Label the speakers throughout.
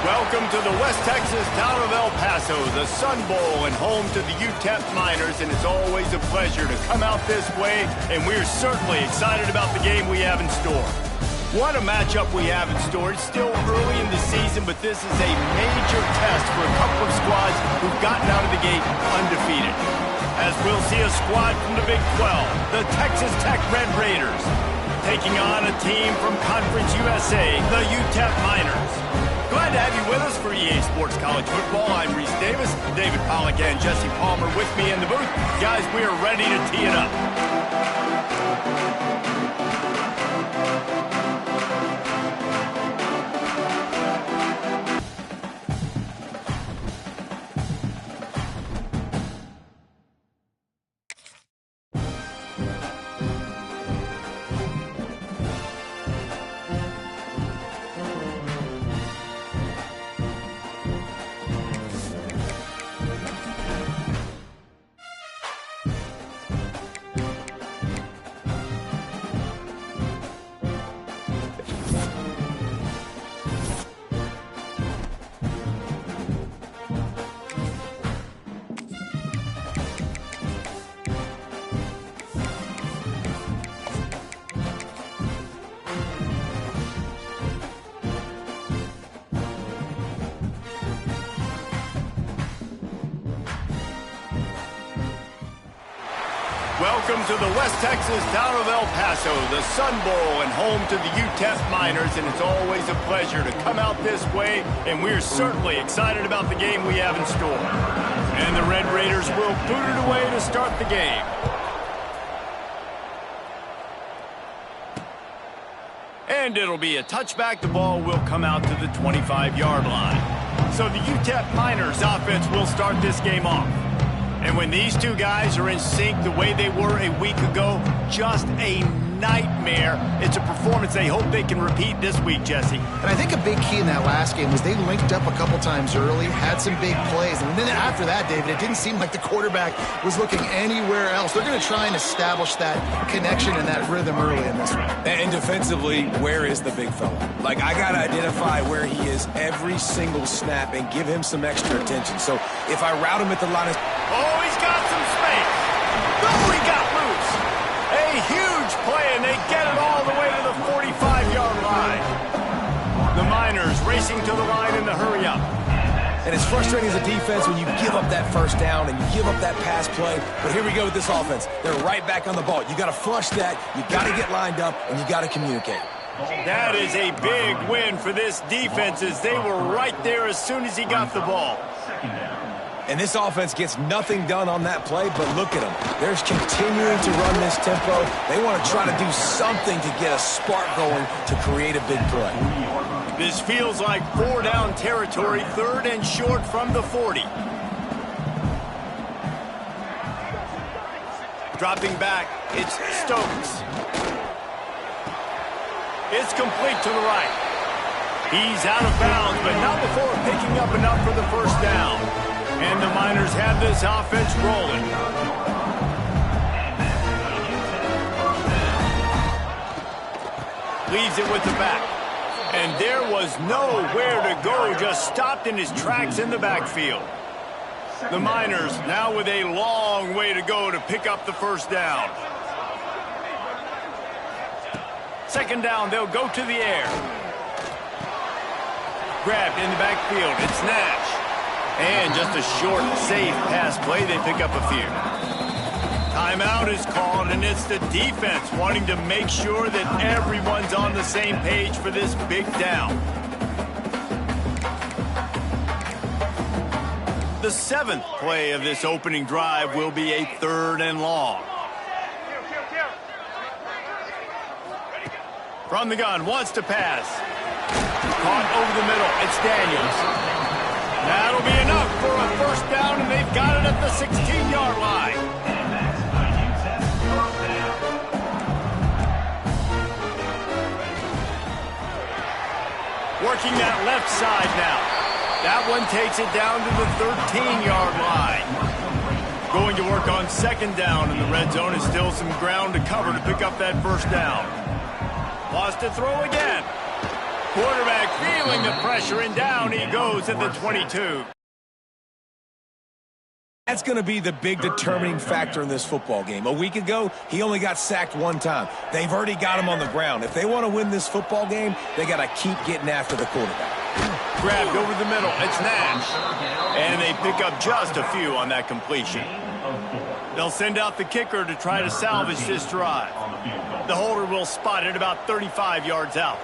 Speaker 1: Welcome to the West Texas town of El Paso, the Sun Bowl, and home to the UTEP Miners, and it's always a pleasure to come out this way, and we're certainly excited about the game we have in store. What a matchup we have in store. It's still early in the season, but this is a major test for a couple of squads who've gotten out of the gate undefeated. As we'll see a squad from the Big 12, the Texas Tech Red Raiders, taking on a team from Conference USA, the UTEP Miners. Glad to have you with us for EA Sports College Football. I'm Reese Davis, David Pollack and Jesse Palmer with me in the booth. Guys, we are ready to tee it up. Welcome to the West Texas town of El Paso, the Sun Bowl, and home to the UTEP Miners, and it's always a pleasure to come out this way, and we're certainly excited about the game we have in store. And the Red Raiders will boot it away to start the game. And it'll be a touchback. The ball will come out to the 25-yard line. So the UTEP Miners offense will start this game off. And when these two guys are in sync the way they were a week ago, just a nightmare. It's a performance they hope they can repeat this week, Jesse.
Speaker 2: And I think a big key in that last game was they linked up a couple times early, had some big plays. And then after that, David, it didn't seem like the quarterback was looking anywhere else. They're going to try and establish that connection and that rhythm early in this one.
Speaker 3: And defensively, where is the big fella? Like, I got to identify where he is every single snap and give him some extra attention. So if I route him at the line of...
Speaker 1: Oh, he's got some space. Oh, he got loose. A huge play, and they get it all the way to the 45-yard line. The Miners racing to the line in the hurry-up.
Speaker 3: And it's frustrating as a defense when you give up that first down and you give up that pass play. But here we go with this offense. They're right back on the ball. You got to flush that. You got to get lined up, and you got to communicate.
Speaker 1: That is a big win for this defense, as they were right there as soon as he got the ball.
Speaker 3: And this offense gets nothing done on that play, but look at them. They're continuing to run this tempo. They want to try to do something to get a spark going to create a big play.
Speaker 1: This feels like 4-down territory, 3rd and short from the 40. Dropping back, it's Stokes. It's complete to the right. He's out of bounds, but not before picking up enough for the first down. And the Miners have this offense rolling. Leaves it with the back. And there was nowhere to go, just stopped in his tracks in the backfield. The Miners now with a long way to go to pick up the first down. 2nd down, they'll go to the air. Grabbed in the backfield, it's Nash. And just a short, safe pass play, they pick up a few. Timeout is called, and it's the defense wanting to make sure that everyone's on the same page for this big down. The 7th play of this opening drive will be a 3rd and long. From the gun, wants to pass. Caught over the middle, it's Daniels. That'll be enough for a first down, and they've got it at the 16-yard line. Working that left side now. That one takes it down to the 13-yard line. Going to work on 2nd down, and the red zone is still some ground to cover to pick up that first down. Lost to throw again. Quarterback feeling the pressure, and down he goes at the 22.
Speaker 3: That's going to be the big determining factor in this football game. A week ago, he only got sacked one time. They've already got him on the ground. If they want to win this football game, they got to keep getting after the quarterback.
Speaker 1: Grabbed over the middle. It's Nash. And they pick up just a few on that completion. They'll send out the kicker to try to salvage this drive. The holder will spot it about 35 yards out.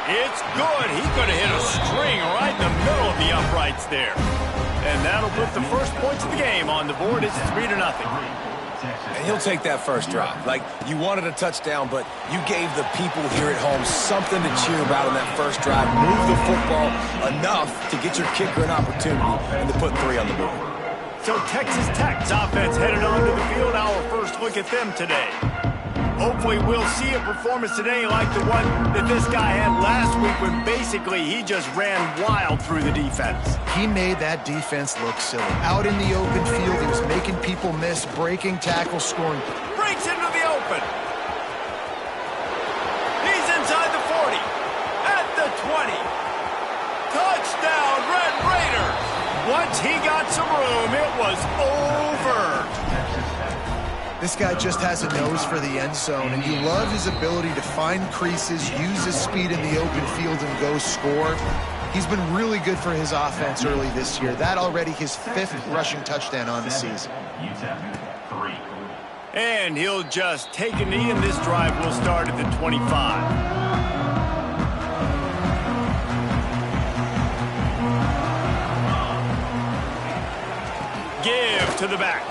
Speaker 1: It's good. He could have hit a string right in the middle of the uprights there. And that'll put the first points of the game on the board. It's 3-0.
Speaker 3: And he'll take that first drive. Like, you wanted a touchdown, but you gave the people here at home something to cheer about in that first drive. Move the football enough to get your kicker an opportunity and to put 3 on the board.
Speaker 1: So Texas Tech's offense headed onto the field. Our first look at them today. Hopefully we'll see a performance today like the one that this guy had last week when basically he just ran wild through the defense.
Speaker 2: He made that defense look silly. Out in the open field, he was making people miss, breaking tackles, scoring.
Speaker 1: Breaks into the open. He's inside the 40. At the 20. Touchdown, Red Raiders. Once he got some room, it was over.
Speaker 2: This guy just has a nose for the end zone, and you love his ability to find creases, use his speed in the open field, and go score. He's been really good for his offense early this year. That already his 5th rushing touchdown on the season.
Speaker 1: And he'll just take a knee, and this drive will start at the 25. Give to the back.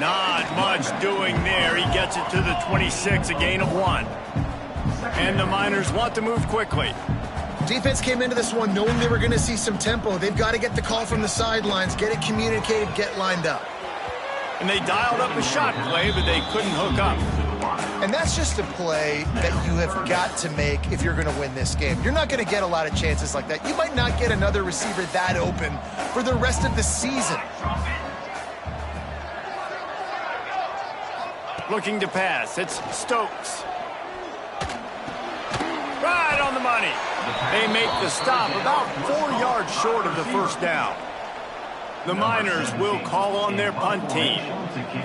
Speaker 1: Not much doing there. He gets it to the 26, a gain of 1. And the Miners want to move quickly.
Speaker 2: Defense came into this one knowing they were going to see some tempo. They've got to get the call from the sidelines, get it communicated, get lined up.
Speaker 1: And they dialed up a shot play, but they couldn't hook up.
Speaker 2: And that's just a play that you have got to make if you're going to win this game. You're not going to get a lot of chances like that. You might not get another receiver that open for the rest of the season.
Speaker 1: Looking to pass, it's Stokes. Right on the money. They make the stop about 4 yards short of the first down. The Miners will call on their punt team.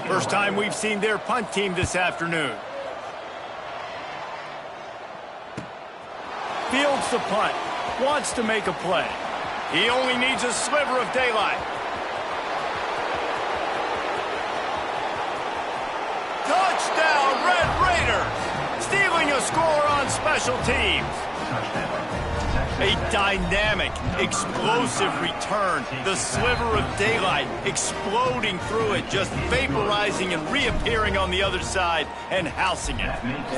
Speaker 1: First time we've seen their punt team this afternoon. Fields the punt, wants to make a play. He only needs a sliver of daylight. Touchdown, Red Raiders! Stealing a score on special teams. A dynamic, explosive return. The sliver of daylight exploding through it, just vaporizing and reappearing on the other side and housing it.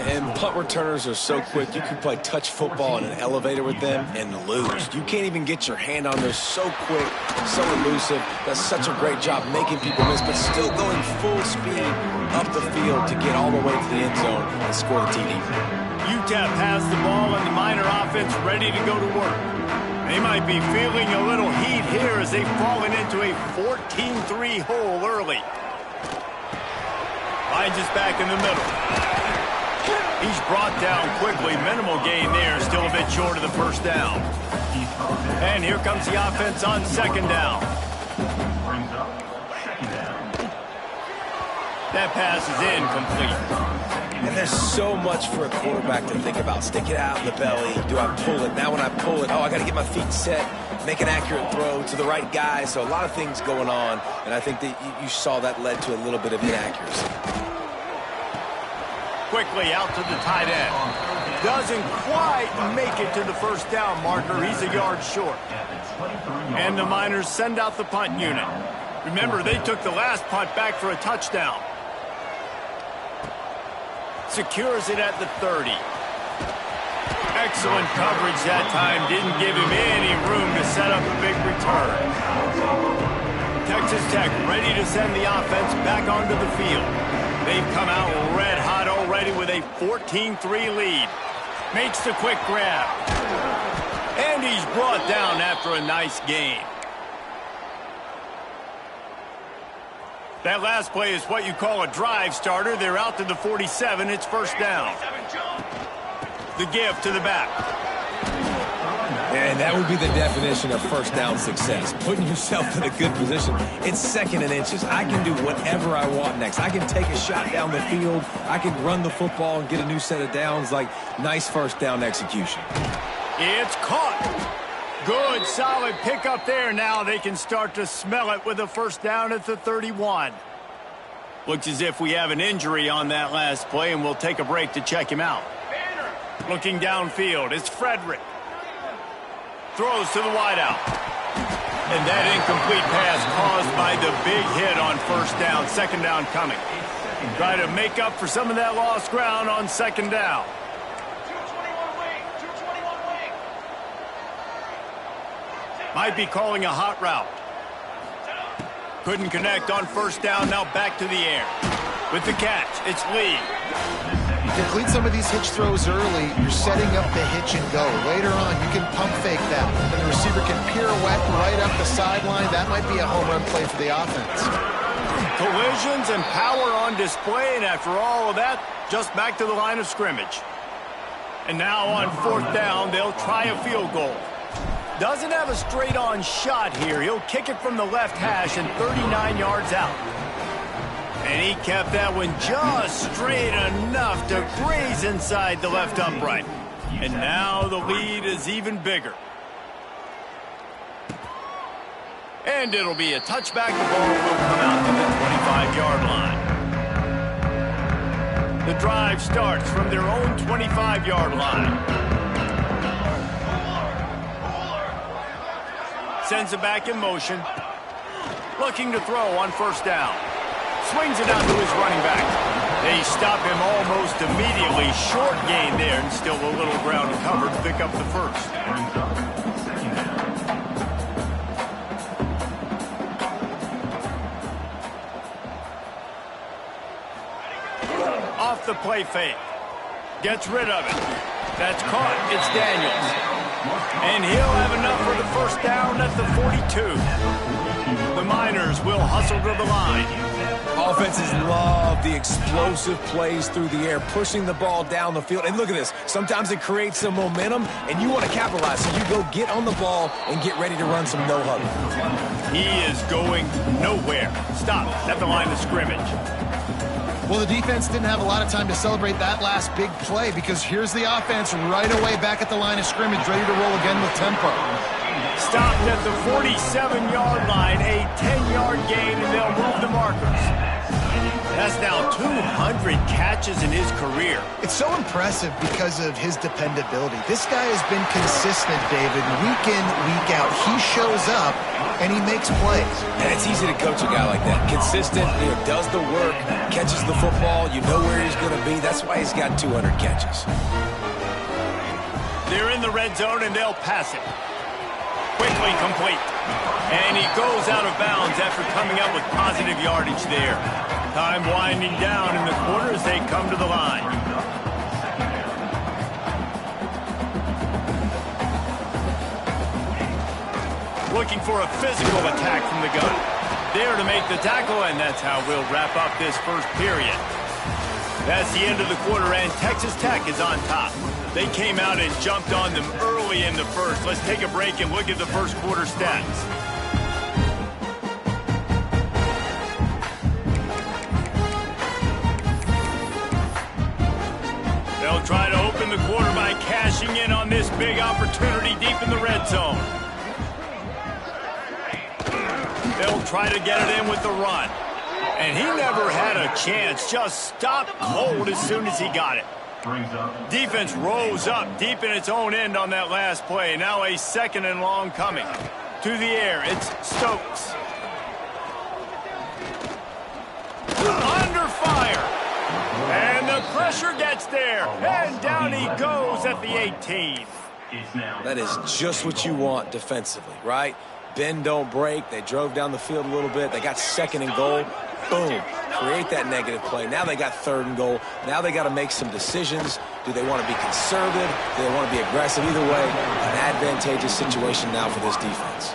Speaker 3: And punt returners are so quick. You can play touch football in an elevator with them and lose. You can't even get your hand on them. So quick, so elusive. Does such a great job making people miss, but still going full speed up the field to get all the way to the end zone and score the TD.
Speaker 1: UTEP has the ball and the Miner offense ready to go to work. They might be feeling a little heat here as they've fallen into a 14-3 hole early. Finds us back in the middle. He's brought down quickly. Minimal gain there, still a bit short of the first down. And here comes the offense on second down. That pass is incomplete.
Speaker 3: And there's so much for a quarterback to think about. Stick it out in the belly. Do I pull it? Now when I pull it, I got to get my feet set, make an accurate throw to the right guy. So a lot of things going on, and I think that you saw that led to a little bit of inaccuracy.
Speaker 1: Quickly out to the tight end. Doesn't quite make it to the first down marker. He's a yard short. And the Miners send out the punt unit. Remember, they took the last punt back for a touchdown. Secures it at the 30. Excellent coverage that time. Didn't give him any room to set up a big return. Texas Tech ready to send the offense back onto the field. They've come out red hot already with a 14-3 lead. Makes the quick grab. And he's brought down after a nice gain. That last play is what you call a drive starter. They're out to the 47. It's first down. The give to the back.
Speaker 3: And that would be the definition of first down success, putting yourself in a good position. It's second and inches. I can do whatever I want next. I can take a shot down the field. I can run the football and get a new set of downs. Like, nice first down execution.
Speaker 1: It's caught. Good, solid pickup there. Now they can start to smell it with a first down at the 31. Looks as if we have an injury on that last play, and we'll take a break to check him out. Looking downfield, it's Frederick. Throws to the wideout. And that incomplete pass caused by the big hit on first down. Second down coming. Try to make up for some of that lost ground on second down.
Speaker 4: 221 wing. 221 wing.
Speaker 1: Might be calling a hot route. Couldn't connect on first down. Now back to the air. With the catch, it's Lee.
Speaker 2: Complete some of these hitch throws early, you're setting up the hitch and go. Later on, you can pump fake that, and the receiver can pirouette right up the sideline. That might be a home run play for the offense.
Speaker 1: Collisions and power on display, and after all of that, just back to the line of scrimmage. And now on fourth down, they'll try a field goal. Doesn't have a straight-on shot here. He'll kick it from the left hash and 39 yards out. And he kept that one just straight enough to graze inside the left upright. And now the lead is even bigger. And it'll be a touchback. The ball will come out to the 25-yard line. The drive starts from their own 25-yard line. Sends it back in motion. Looking to throw on first down. Swings it out to his running back. They stop him almost immediately. Short gain there, and still a little ground covered to pick up the first. Off the play fake. Gets rid of it. That's caught. It's Daniels. And he'll have enough for the first down at the 42. The Miners will hustle to the line.
Speaker 3: Offenses love the explosive plays through the air, pushing the ball down the field. And look at this. Sometimes it creates some momentum, and you want to capitalize. So you go get on the ball and get ready to run some no-huddle.
Speaker 1: He is going nowhere. Stop at the line of scrimmage.
Speaker 2: Well, the defense didn't have a lot of time to celebrate that last big play because here's the offense right away back at the line of scrimmage, ready to roll again with tempo.
Speaker 1: Stopped at the 47-yard line, a 10-yard gain, and they'll move the markers. That's now 200 catches in his career.
Speaker 2: It's so impressive because of his dependability. This guy has been consistent, David, week in, week out. He shows up, and he makes plays.
Speaker 3: And it's easy to coach a guy like that. Consistent, does the work, catches the football, you know where he's going to be. That's why he's got 200 catches.
Speaker 1: They're in the red zone, and they'll pass it. Quickly complete. And he goes out of bounds after coming up with positive yardage there. Time winding down in the quarter as they come to the line. Looking for a physical attack from the gun. There to make the tackle, and that's how we'll wrap up this first period. That's the end of the quarter, and Texas Tech is on top. They came out and jumped on them early in the first. Let's take a break and look at the first quarter stats. They'll try to open the quarter by cashing in on this big opportunity deep in the red zone. They'll try to get it in with the run. And he never had a chance, just stopped cold as soon as he got it. Defense rose up deep in its own end on that last play. Now a second and long coming. To the air, it's Stokes. Under fire. And the pressure gets there. And down he goes at the 18.
Speaker 3: That is just what you want defensively, right? Bend, don't break. They drove down the field a little bit. They got second and goal. Boom. Create that negative play. Now they got third and goal. Now they got to make some decisions. Do they want to be conservative? Do they want to be aggressive? Either way, an advantageous situation now for this defense.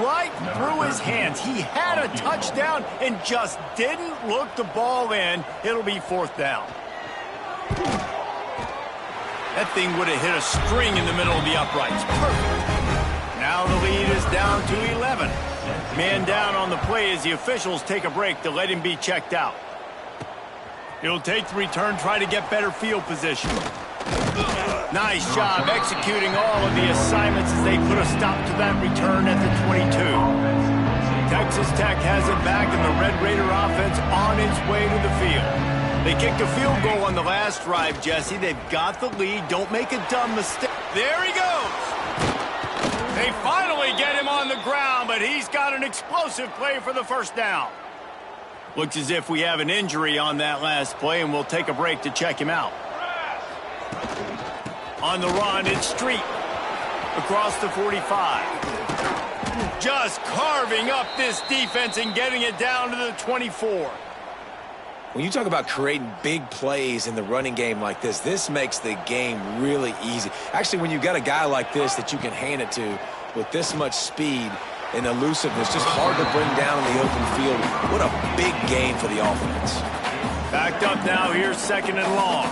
Speaker 1: Right through his hands. He had a touchdown and just didn't look the ball in. It'll be fourth down. At thing would have hit a string in the middle of the uprights. Perfect. Now the lead is down to 11. Man down on the play as the officials take a break to let him be checked out. He'll take the return, try to get better field position. Nice job executing all of the assignments as they put a stop to that return at the 22. Texas Tech has it back, and the Red Raider offense on its way to the field. They kicked a field goal on the last drive, Jesse. They've got the lead. Don't make a dumb mistake. There he goes. They finally get him on the ground, but he's got an explosive play for the first down. Looks as if we have an injury on that last play, and we'll take a break to check him out. On the run, it's Street across the 45. Just carving up this defense and getting it down to the 24.
Speaker 3: When you talk about creating big plays in the running game like this makes the game really easy. Actually, when you've got a guy like this that you can hand it to with this much speed and elusiveness, just hard to bring down in the open field. What a big game for the offense.
Speaker 1: Backed up now, here's second and long.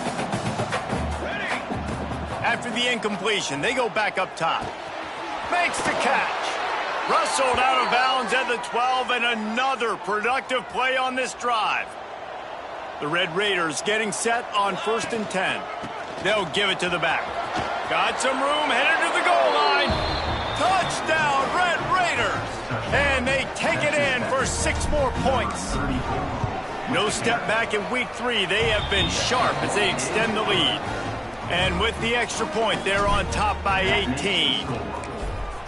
Speaker 1: After the incompletion, they go back up top. Makes the catch. Rustled out of bounds at the 12, and another productive play on this drive. The Red Raiders getting set on 1st and 10. They'll give it to the back. Got some room, headed to the goal line. Touchdown, Red Raiders! And they take it in for 6 more points. No step back in week 3. They have been sharp as they extend the lead. And with the extra point, they're on top by 18.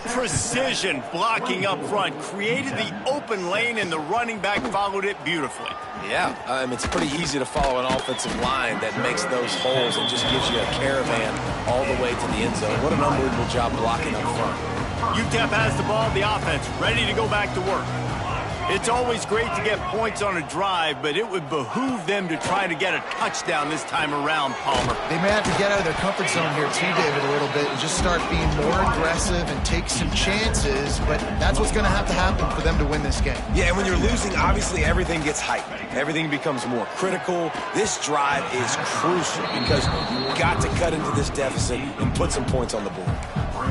Speaker 1: Precision blocking up front created the open lane, and the running back followed it beautifully.
Speaker 3: Yeah, it's pretty easy to follow an offensive line that makes those holes and just gives you a caravan all the way to the end zone. What an unbelievable job blocking up front.
Speaker 1: UTEP has the ball, the offense ready to go back to work. It's always great to get points on a drive, but it would behoove them to try to get a touchdown this time around, Palmer.
Speaker 2: They may have to get out of their comfort zone here too, David, a little bit and just start being more aggressive and take some chances, but that's what's going to have to happen for them to win this game.
Speaker 3: Yeah, and when you're losing, obviously everything gets heightened. Everything becomes more critical. This drive is crucial because you've got to cut into this deficit and put some points on the board.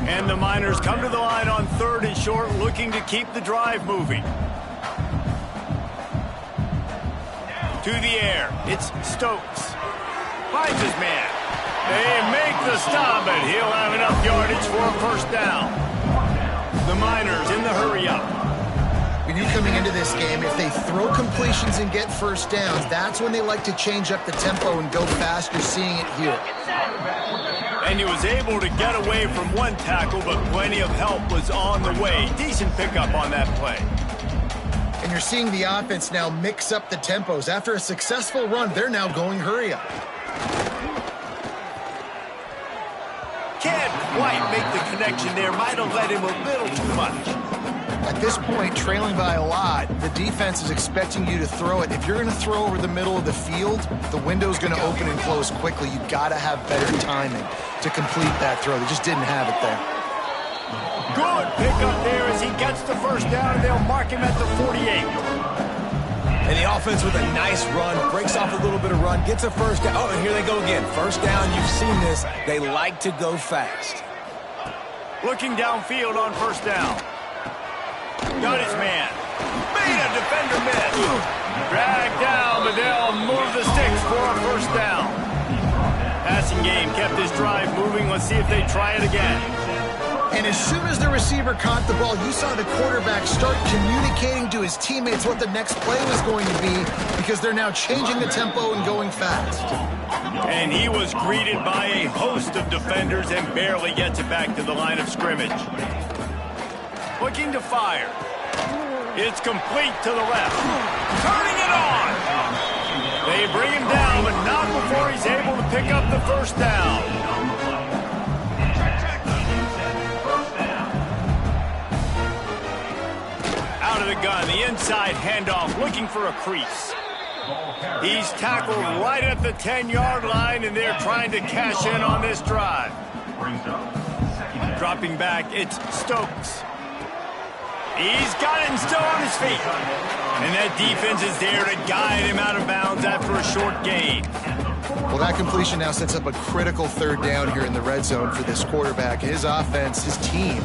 Speaker 1: And the Miners come to the line on 3rd and short, looking to keep the drive moving. To the air, it's Stokes. Finds his man. They make the stop, but he'll have enough yardage for a first down. The Miners in the hurry-up.
Speaker 2: When you're coming into this game, if they throw completions and get first downs, that's when they like to change up the tempo and go fast. You're seeing it here.
Speaker 1: And he was able to get away from one tackle, but plenty of help was on the way. Decent pickup on that play.
Speaker 2: And you're seeing the offense now mix up the tempos. After a successful run, they're now going hurry up.
Speaker 1: Can't quite make the connection there. Might have let him a little too much.
Speaker 2: At this point, trailing by a lot, the defense is expecting you to throw it. If you're going to throw over the middle of the field, the window's going to open and close quickly. You've got to have better timing to complete that throw. They just didn't have it there.
Speaker 1: Good pickup there as he gets the first down, and they'll mark him at the 48.
Speaker 3: And the offense with a nice run, breaks off a little bit of run, gets a first down. Oh, and here they go again. First down, you've seen this. They like to go fast.
Speaker 1: Looking downfield on first down. Got his man. Made a defender miss. Dragged down, but they'll move the sticks for a first down. Passing game kept this drive moving. Let's see if they try it again.
Speaker 2: And as soon as the receiver caught the ball, you saw the quarterback start communicating to his teammates what the next play was going to be because they're now changing the tempo and going fast.
Speaker 1: And he was greeted by a host of defenders and barely gets it back to the line of scrimmage. Looking to fire. It's complete to the left. Turning it on. They bring him down, but not before he's able to pick up the first down. Out of the gun, the inside handoff, looking for a crease. He's tackled right at the 10-yard line, and they're trying to cash in on this drive. Dropping back, it's Stokes. He's got it and still on his feet. And that defense is there to guide him out of bounds after a short gain.
Speaker 2: Well, that completion now sets up a critical third down here in the red zone for this quarterback. His offense, his team,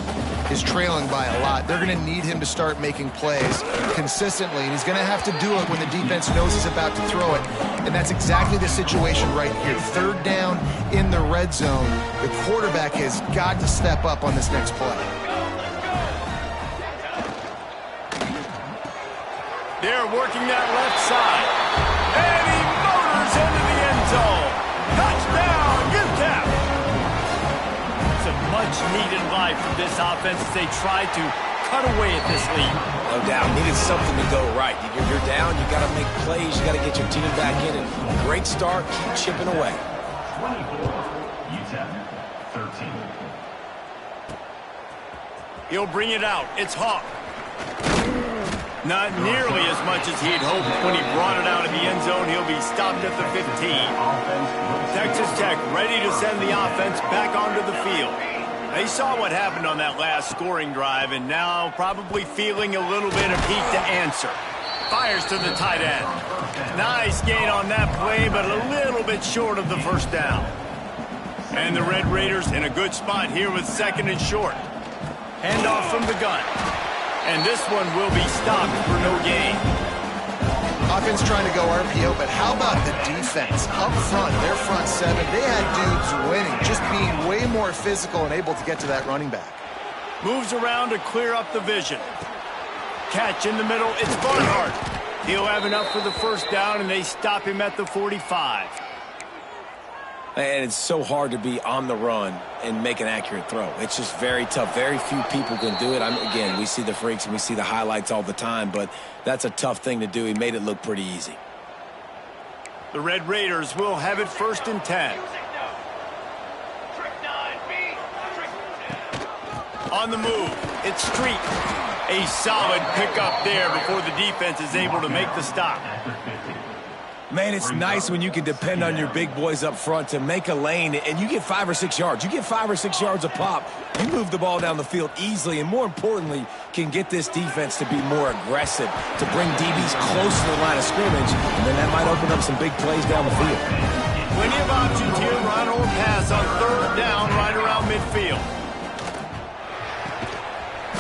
Speaker 2: is trailing by a lot. They're going to need him to start making plays consistently, and he's going to have to do it when the defense knows he's about to throw it. And that's exactly the situation right here. Third down in the red zone. The quarterback has got to step up on this next play.
Speaker 1: They're working that left side. And he motors into the end zone. Touchdown, UTEP! It's a much-needed life for this offense as they try to cut away at this lead.
Speaker 3: No doubt. Needed something to go right. You're down. You got to make plays. You got to get your team back in. And great start. Keep chipping away.
Speaker 4: 24, UTEP 13.
Speaker 1: He'll bring it out. It's Hawk. Not nearly as much as he'd hoped when he brought it out of the end zone. He'll be stopped at the 15. Texas Tech ready to send the offense back onto the field. They saw what happened on that last scoring drive, and now probably feeling a little bit of heat to answer. Fires to the tight end. Nice gain on that play, but a little bit short of the first down. And the Red Raiders in a good spot here with second and short. Handoff from the gun. And this one will be stopped for no gain.
Speaker 2: Offense trying to go RPO, but how about the defense? Up front, their front seven, they had dudes winning, just being way more physical and able to get to that running back.
Speaker 1: Moves around to clear up the vision. Catch in the middle, it's Barnhart. He'll have enough for the first down, and they stop him at the 45.
Speaker 3: And it's so hard to be on the run and make an accurate throw. It's just very tough. Very few people can do it. Again, we see the freaks and we see the highlights all the time, but that's a tough thing to do. He made it look pretty easy.
Speaker 1: The Red Raiders will have it first and 10. On the move, it's Street. A solid pickup there before the defense is able to make the stop.
Speaker 3: Man, it's nice when you can depend on your big boys up front to make a lane, and you get 5 or 6 yards. You get 5 or 6 yards a pop. You move the ball down the field easily, and more importantly, can get this defense to be more aggressive, to bring DBs close to the line of scrimmage, and then that might open up some big plays down the field.
Speaker 1: Plenty of options here. Run or pass on third down right around midfield.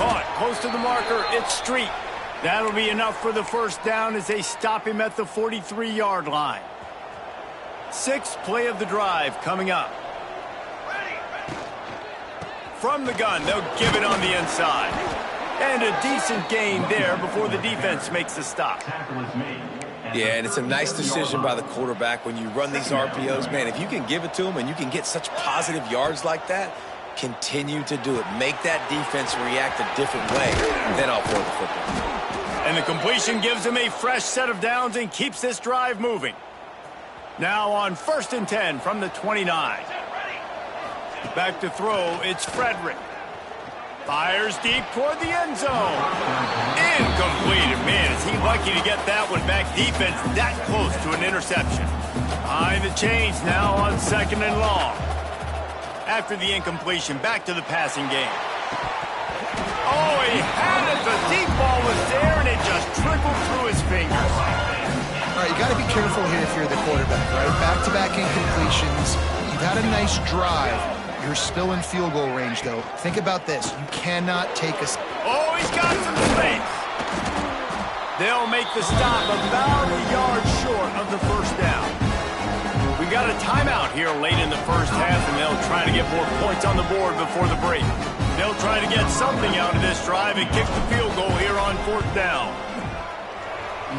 Speaker 1: Caught close to the marker. It's Street. That'll be enough for the first down as they stop him at the 43-yard line. Sixth play of the drive coming up. From the gun, they'll give it on the inside. And a decent gain there before the defense makes the stop.
Speaker 3: Yeah, and it's a nice decision by the quarterback when you run these RPOs. Man, if you can give it to them and you can get such positive yards like that, continue to do it. Make that defense react a different way, and then I'll throw the football.
Speaker 1: And the completion gives him a fresh set of downs and keeps this drive moving. Now on first and 10 from the 29. Back to throw, it's Frederick. Fires deep toward the end zone. Incomplete. Man, is he lucky to get that one back. Defense that close to an interception. Behind the chains now on second and long. After the incompletion, back to the passing game. Oh, he had it. The deep ball was there, and it just trickled through his fingers.
Speaker 2: All right, you got to be careful here if you're the quarterback, right? Back-to-back incompletions. You've had a nice drive. You're still in field goal range, though. Think about this. You cannot take a...
Speaker 1: Oh, he's got some space. They'll make the stop about a yard short of the first down. We got a timeout here late in the first half, and they'll try to get more points on the board before the break. They'll try to get something out of this drive and kick the field goal here on fourth down.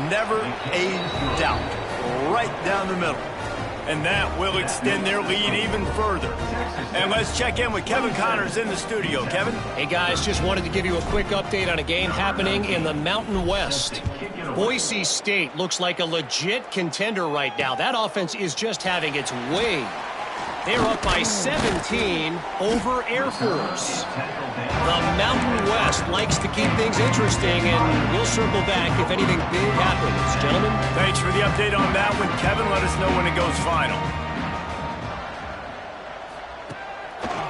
Speaker 1: Never a doubt. Right down the middle. And that will extend their lead even further. And let's check in with Kevin Connors in the studio. Kevin?
Speaker 5: Hey, guys, just wanted to give you a quick update on a game happening in the Mountain West. Boise State looks like a legit contender right now. That offense is just having its way. They're up by 17 over Air Force. The Mountain West likes to keep things interesting, and we'll circle back if anything big happens. Gentlemen?
Speaker 1: Thanks for the update on that one, Kevin. Let us know when it goes final.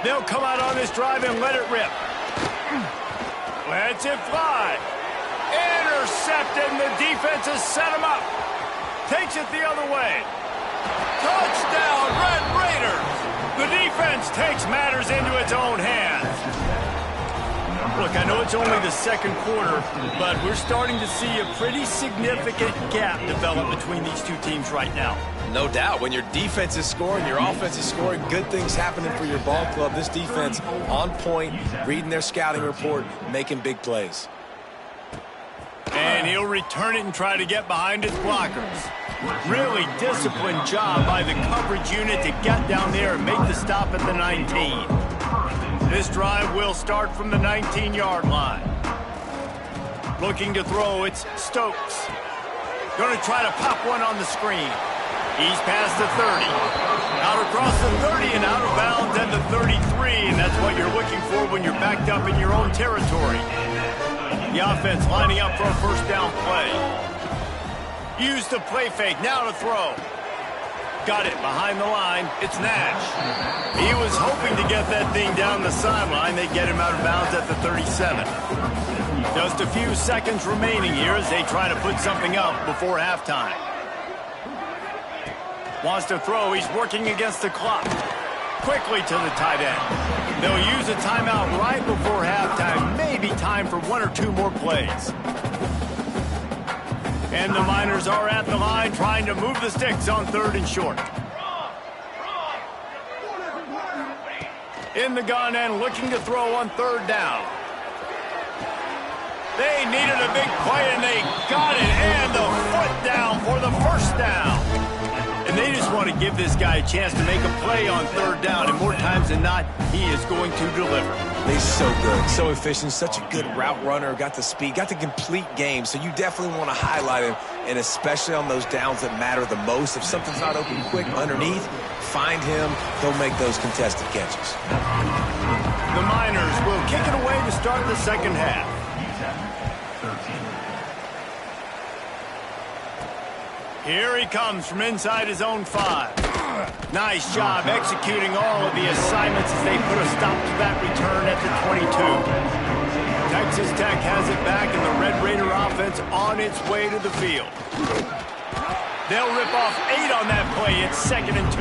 Speaker 1: They'll come out on this drive and let it rip. Lets it fly. Intercepted, and the defense has set him up. Takes it the other way. Touchdown, Red Raiders! The defense takes matters into its own hands. Look, I know it's only the second quarter, but we're starting to see a pretty significant gap develop between these two teams right now.
Speaker 3: No doubt. When your defense is scoring, your offense is scoring, good things happening for your ball club. This defense on point, reading their scouting report, making big plays.
Speaker 1: And he'll return it and try to get behind his blockers. Really disciplined job by the coverage unit to get down there and make the stop at the 19. This drive will start from the 19-yard line. Looking to throw, it's Stokes. Going to try to pop one on the screen. He's past the 30. Out across the 30 and out of bounds at the 33, and that's what you're looking for when you're backed up in your own territory. The offense lining up for a first down play. Use the play fake, now to throw. Got it behind the line. It's Nash. He was hoping to get that thing down the sideline. They get him out of bounds at the 37. Just a few seconds remaining here as they try to put something up before halftime. Wants to throw. He's working against the clock. Quickly to the tight end. They'll use a timeout right before halftime. Maybe time for one or two more plays. And the Miners are at the line trying to move the sticks on 3rd and short. In the gun and looking to throw on 3rd down. They needed a big play and they got it. And the foot down for the first down. And they just want to give this guy a chance to make a play on 3rd down. And more times than not, he is going to deliver.
Speaker 3: He's so good, so efficient, such a good route runner, got the speed, got the complete game. So you definitely want to highlight him, and especially on those downs that matter the most. If something's not open quick underneath, find him. He'll make those contested catches.
Speaker 1: The Miners will kick it away to start the second half. Here he comes from inside his own 5. Nice job executing all of the assignments as they put a stop to that return at the 22. Texas Tech has it back, and the Red Raider offense on its way to the field. They'll rip off 8 on that play. It's 2nd and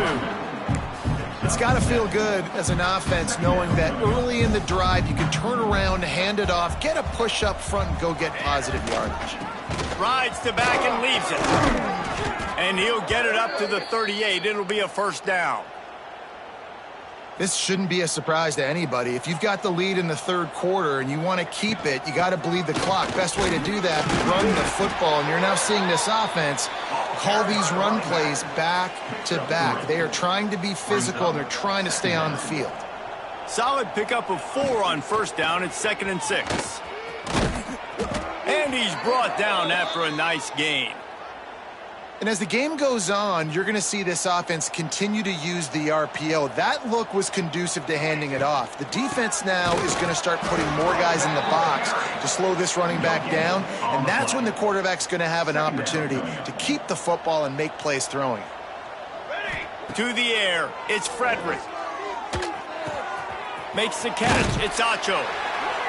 Speaker 1: 2.
Speaker 2: It's got to feel good as an offense knowing that early in the drive you can turn around, hand it off, get a push up front, and go get positive yardage.
Speaker 1: Rides to back and leaves it. And he'll get it up to the 38. It'll be a first down.
Speaker 2: This shouldn't be a surprise to anybody. If you've got the lead in the 3rd quarter and you want to keep it, you got to bleed the clock. Best way to do that, run the football. And you're now seeing this offense call these run plays back to back. They are trying to be physical, and they're trying to stay on the field.
Speaker 1: Solid pickup of 4 on first down. It's 2nd and 6. And he's brought down after a nice gain.
Speaker 2: And as the game goes on, you're going to see this offense continue to use the RPO. That look was conducive to handing it off. The defense now is going to start putting more guys in the box to slow this running back down, and that's when the quarterback's going to have an opportunity to keep the football and make plays throwing.
Speaker 1: To the air, it's Frederick. Makes the catch, it's Acho.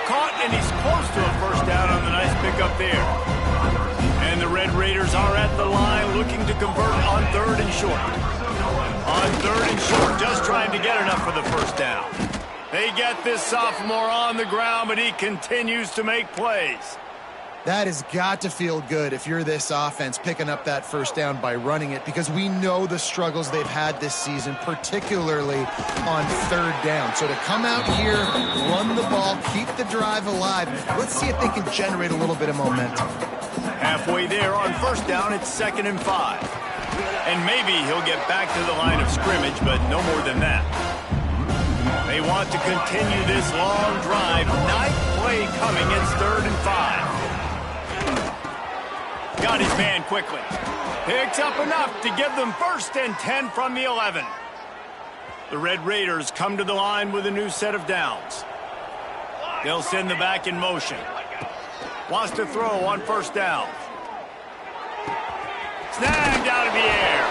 Speaker 1: Caught, and he's close to a first down on the nice pickup there. And the Red Raiders are at the line looking to convert on 3rd and short. On 3rd and short, just trying to get enough for the first down. They get this sophomore on the ground, but he continues to make plays.
Speaker 2: That has got to feel good if you're this offense picking up that first down by running it, because we know the struggles they've had this season, particularly on 3rd down. So to come out here, run the ball, keep the drive alive, let's see if they can generate a little bit of momentum.
Speaker 1: Halfway there on first down, it's 2nd and 5. And maybe he'll get back to the line of scrimmage, but no more than that. They want to continue this long drive. 9th play coming. It's 3rd and 5. Got his man quickly. Picks up enough to give them 1st and 10 from the 11. The Red Raiders come to the line with a new set of downs. They'll send the back in motion. Wants to throw on first down. Snagged out of the air.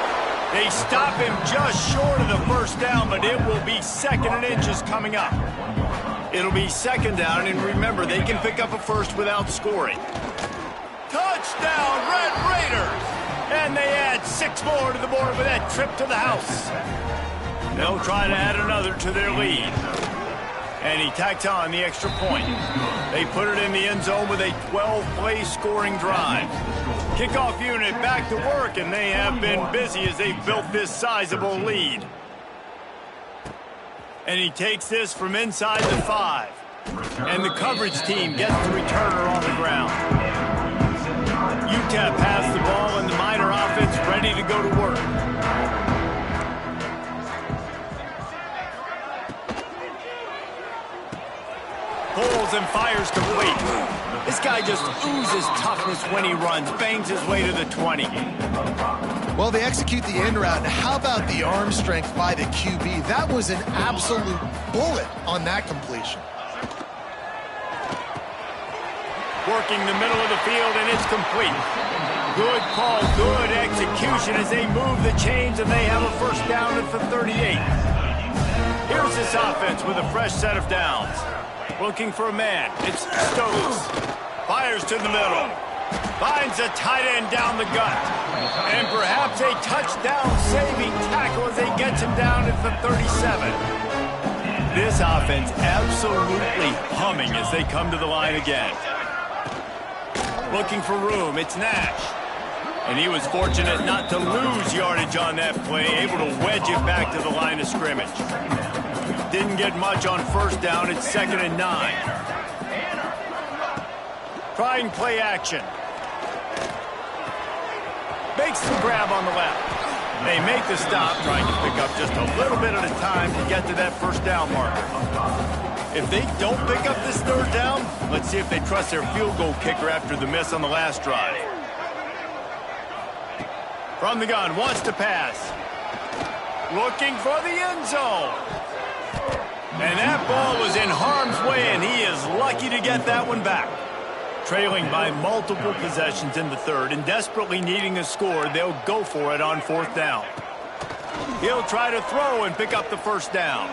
Speaker 1: They stop him just short of the first down, but it will be 2nd and inches coming up. It'll be 2nd down, and remember, they can pick up a first without scoring. Touchdown, Red Raiders! And they add 6 more to the board with that trip to the house. They'll try to add another to their lead. And he tacks on the extra point. They put it in the end zone with a 12-play scoring drive. Kickoff unit back to work, and they have been busy as they've built this sizable lead. And he takes this from inside the 5. And the coverage team gets the returner on the ground. UTEP has the ball, and the Miner offense ready to go to work. Pulls and fires complete. This guy just oozes toughness when he runs, bangs his way to the 20.
Speaker 2: Well, they execute the end route. How about the arm strength by the QB? That was an absolute bullet on that completion.
Speaker 1: Working the middle of the field, and it's complete. Good call, good execution as they move the chains, and they have a first down at the 38. Here's this offense with a fresh set of downs. Looking for a man. It's Stokes. Fires to the middle. Finds a tight end down the gut. And perhaps a touchdown-saving tackle as they get him down at the 37. This offense absolutely humming as they come to the line again. Looking for room. It's Nash. And he was fortunate not to lose yardage on that play, able to wedge it back to the line of scrimmage. Didn't get much on first down. It's 2nd and 9. Trying play action. Makes the grab on the left. They make the stop, trying to pick up just a little bit at a time to get to that first down marker. If they don't pick up this third down, let's see if they trust their field goal kicker after the miss on the last drive. From the gun, wants to pass. Looking for the end zone. And that ball was in harm's way, and he is lucky to get that one back. Trailing by multiple possessions in the third and desperately needing a score, they'll go for it on 4th down. He'll try to throw and pick up the first down.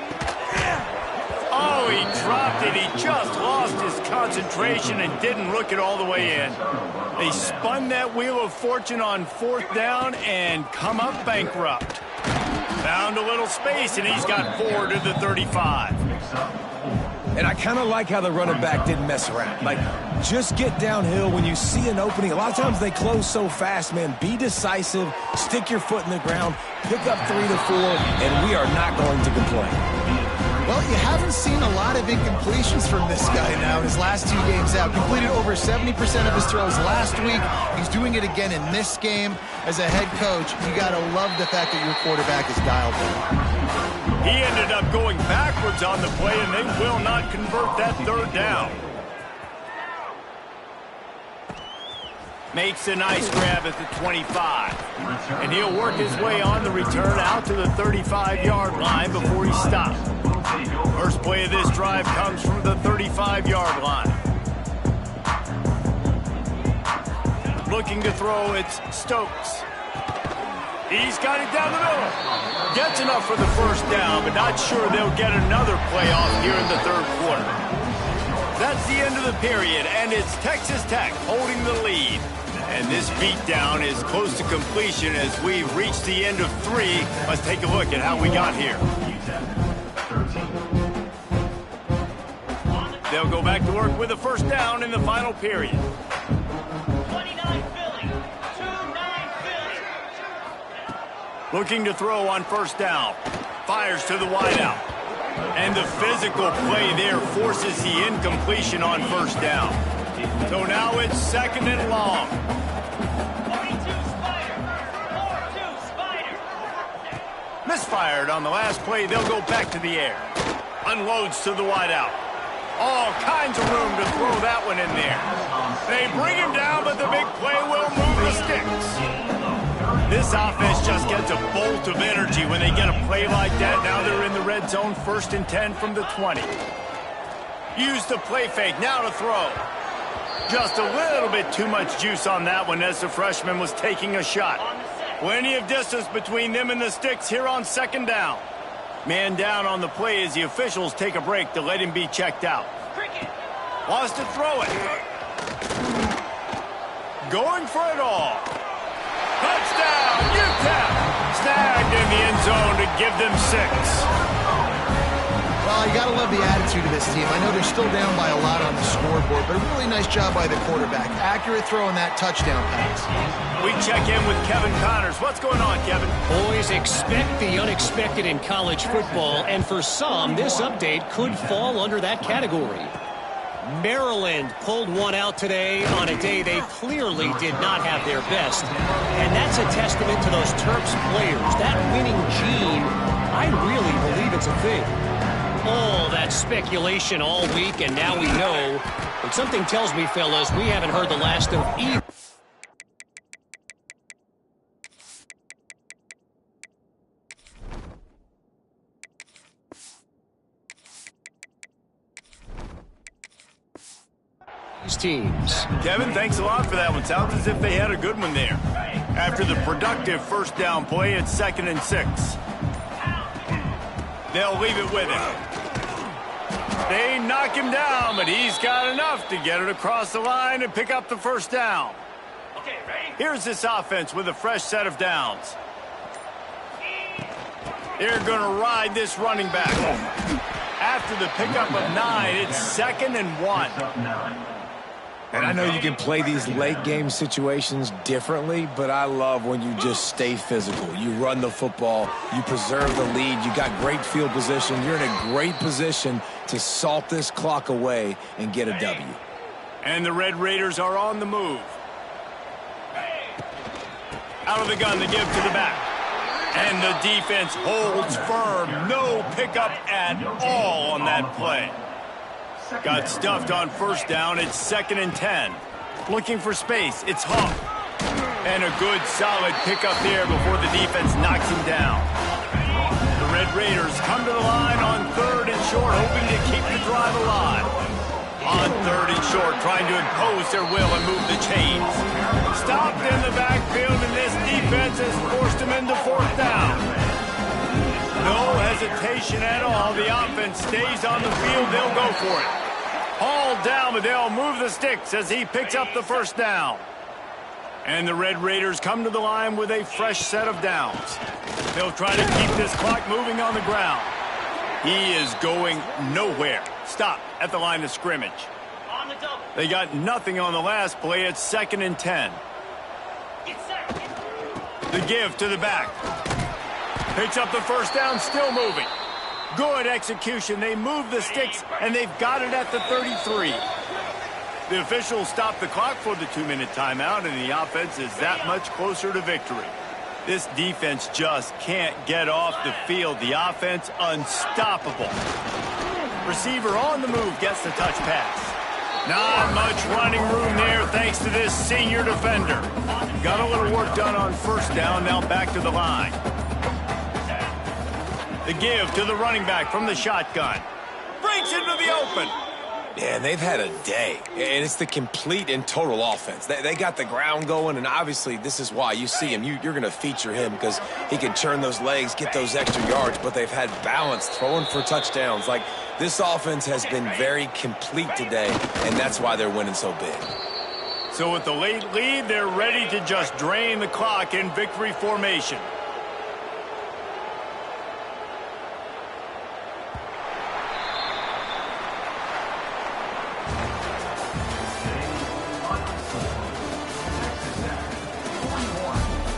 Speaker 1: Oh, he dropped it. He just lost his concentration and didn't look it all the way in. They spun that wheel of fortune on 4th down and come up bankrupt. Found a little space, and he's got 4 to the 35.
Speaker 3: And I kind of like how the running back didn't mess around. Like, just get downhill when you see an opening. A lot of times they close so fast, man. Be decisive, stick your foot in the ground, pick up 3 to 4, and we are not going to complain.
Speaker 2: Well, you haven't seen a lot of incompletions from this guy now in his last 2 games out. Completed over 70% of his throws last week. He's doing it again in this game. As a head coach, you got to love the fact that your quarterback is dialed in.
Speaker 1: He ended up going backwards on the play, and they will not convert that third down. Makes a nice grab at the 25. And he'll work his way on the return out to the 35-yard line before he stops. First play of this drive comes from the 35-yard line. Looking to throw, it's Stokes. He's got it down the middle. Gets enough for the first down, but not sure they'll get another play off here in the third quarter. That's the end of the period, and it's Texas Tech holding the lead. And this beatdown is close to completion as we've reached the end of 3. Let's take a look at how we got here. They'll go back to work with a first down in the final period.
Speaker 6: 29 Philly, 2-9 Philly.
Speaker 1: Looking to throw on first down. Fires to the wideout. And the physical play there forces the incompletion on first down. So now it's 2nd and long.
Speaker 6: 42 Spider, 4-2 Spider.
Speaker 1: Misfired on the last play. They'll go back to the air. Unloads to the wideout. All kinds of room to throw that one in there. They bring him down, but the big play will move the sticks. This offense just gets a bolt of energy when they get a play like that. Now they're in the red zone, 1st and 10 from the 20. Use the play fake, now to throw. Just a little bit too much juice on that one as the freshman was taking a shot. Plenty of distance between them and the sticks here on 2nd down. Man down on the play as the officials take a break to let him be checked out. Wants to throw it. Going for it all. Touchdown, UTEP! Snagged in the end zone to give them 6.
Speaker 2: Well, you got to love the attitude of this team. I know they're still down by a lot on the scoreboard, but a really nice job by the quarterback. Accurate throw on that touchdown pass.
Speaker 1: We check in with Kevin Connors. What's going on, Kevin?
Speaker 5: Boys, expect the unexpected in college football, and for some, this update could fall under that category. Maryland pulled one out today on a day they clearly did not have their best, and that's a testament to those Terps players. That winning gene, I really believe it's a thing. All that speculation all week, and now we know. But something tells me, fellas, we haven't heard the last of either. These teams.
Speaker 1: Kevin, thanks a lot for that one. Sounds as if they had a good one there. After the productive first down play, it's 2nd and 6. They'll leave it with him. They knock him down, but he's got enough to get it across the line and pick up the first down.
Speaker 6: Okay, ready?
Speaker 1: Here's this offense with a fresh set of downs. They're going to ride this running back. After the pickup of 9, it's 2nd and 1.
Speaker 3: And I know you can play these late game situations differently, but I love when you just stay physical. You run the football, you preserve the lead, you got great field position, you're in a great position to salt this clock away and get a W.
Speaker 1: And the Red Raiders are on the move. Out of the gun, they give to the back. And the defense holds firm. No pickup at all on that play. Got stuffed on first down. It's 2nd and 10. Looking for space. It's Huff. And a good, solid pickup there before the defense knocks him down. The Red Raiders come to the line on 3rd and short, hoping to keep the drive alive. On 3rd and short, trying to impose their will and move the chains. Stopped in the backfield, and this defense has forced him into 4th down. No hesitation at all. The offense stays on the field. They'll go for it. Hauled down, but they'll move the sticks as he picks up the first down. And the Red Raiders come to the line with a fresh set of downs. They'll try to keep this clock moving on the ground. He is going nowhere. Stop at the line of scrimmage.
Speaker 6: On the double.
Speaker 1: They got nothing on the last play. It's 2nd and 10.
Speaker 6: Get set.
Speaker 1: The give to the back. Picks up the first down, still moving. Good execution. They move the sticks, and they've got it at the 33. The officials stop the clock for the 2-minute timeout, and the offense is that much closer to victory. This defense just can't get off the field. The offense unstoppable. Receiver on the move gets the touch pass. Not much running room there thanks to this senior defender. Got a little work done on first down, now back to the line. The give to the running back from the shotgun. Breaks into the open.
Speaker 3: Yeah, and they've had a day, and it's the complete and total offense. They got the ground going, and obviously this is why you see him. You're going to feature him because he can churn those legs, get those extra yards, but they've had balance, throwing for touchdowns. Like, this offense has been very complete today, and that's why they're winning so big.
Speaker 1: So with the late lead, they're ready to just drain the clock in victory formation.